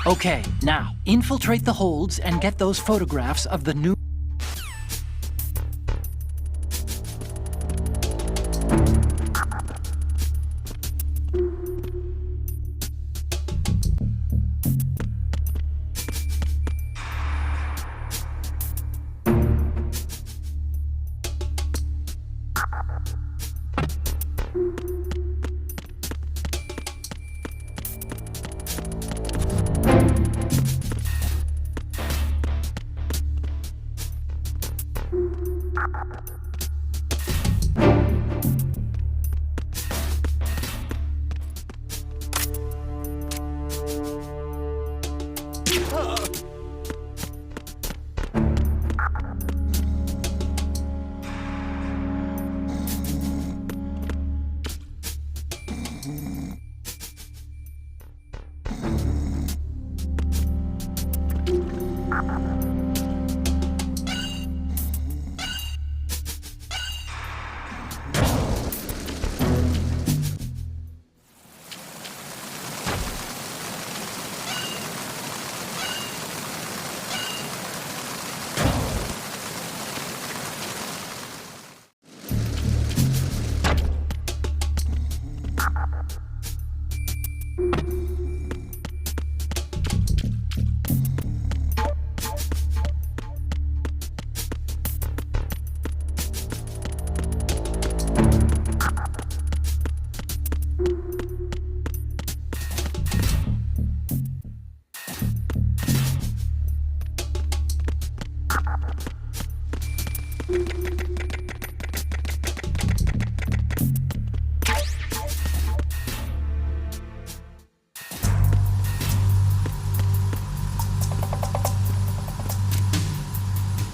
Speaker 5: Okay, now, infiltrate the holds and get those photographs of the new...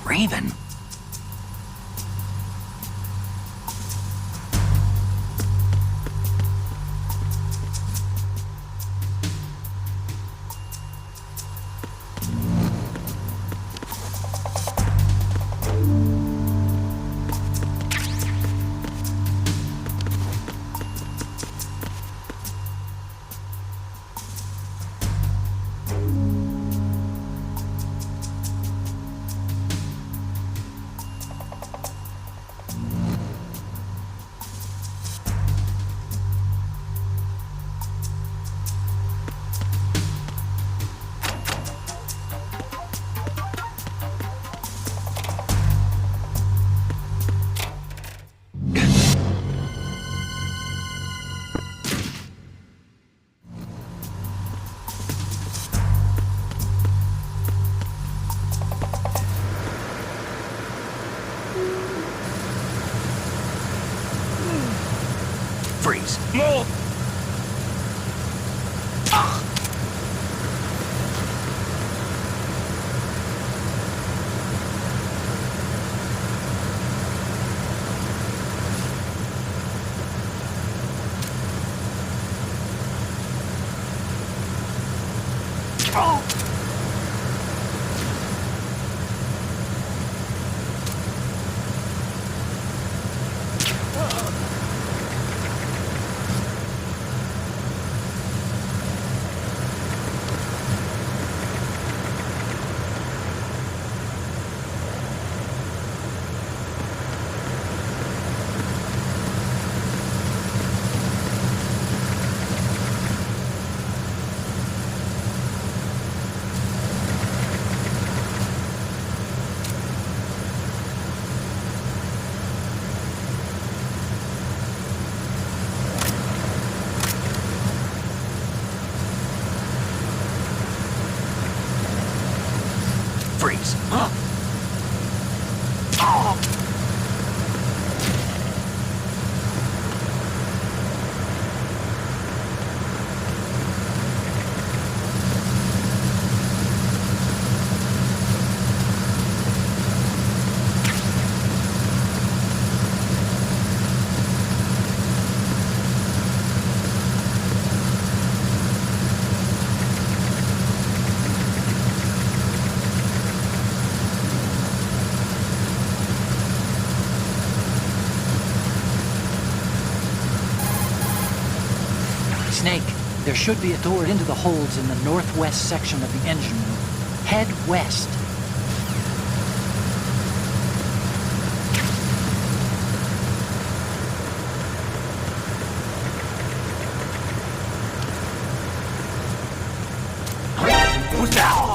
Speaker 5: Raven.
Speaker 2: Freeze.
Speaker 1: More!
Speaker 2: Freeze.
Speaker 5: Snake, there should be a door into the holds in the northwest section of the engine room. Head west.
Speaker 2: Who's that?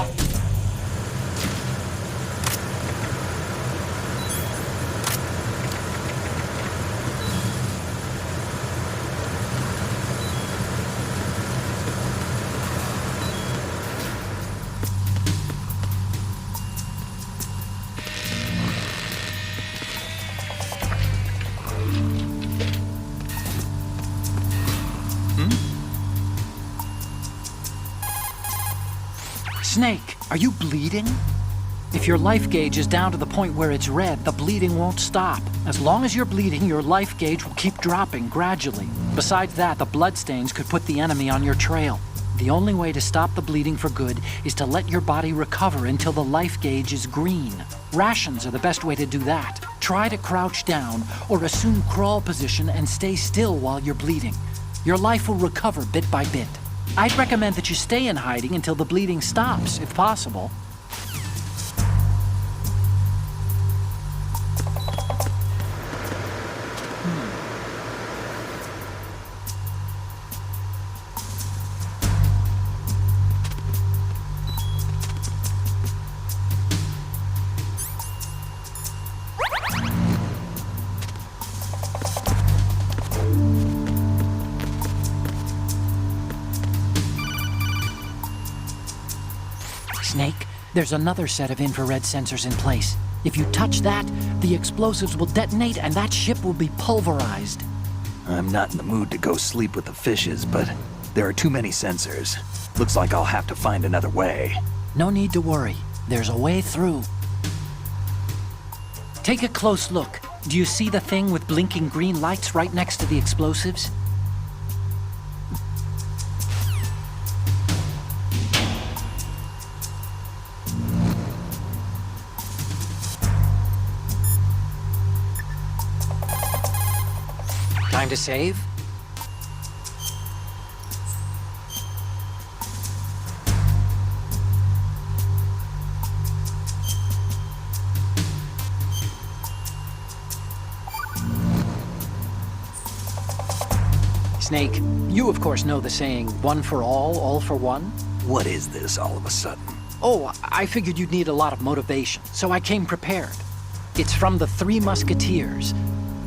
Speaker 5: Snake, are you bleeding? If your life gauge is down to the point where it's red, the bleeding won't stop. As long as you're bleeding, your life gauge will keep dropping gradually. Besides that, the bloodstains could put the enemy on your trail. The only way to stop the bleeding for good is to let your body recover until the life gauge is green. Rations are the best way to do that. Try to crouch down or assume crawl position and stay still while you're bleeding. Your life will recover bit by bit. I'd recommend that you stay in hiding until the bleeding stops, if possible. Snake, there's another set of infrared sensors in place. If you touch that, the explosives will detonate and that ship will be pulverized.
Speaker 2: I'm not in the mood to go sleep with the fishes, but there are too many sensors. Looks like I'll have to find another way.
Speaker 5: No need to worry. There's a way through. Take a close look. Do you see the thing with blinking green lights right next to the explosives? Time to save? Snake, you of course know the saying, one for all for one?
Speaker 2: What is this all of a sudden?
Speaker 5: Oh, I figured you'd need a lot of motivation, so I came prepared. It's from the Three Musketeers.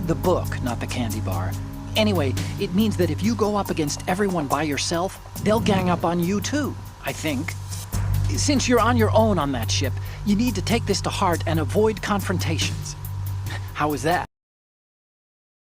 Speaker 5: The book, not the candy bar. Anyway, it means that if you go up against everyone by yourself, they'll gang up on you too, I think. Since you're on your own on that ship, you need to take this to heart and avoid confrontations. How was that?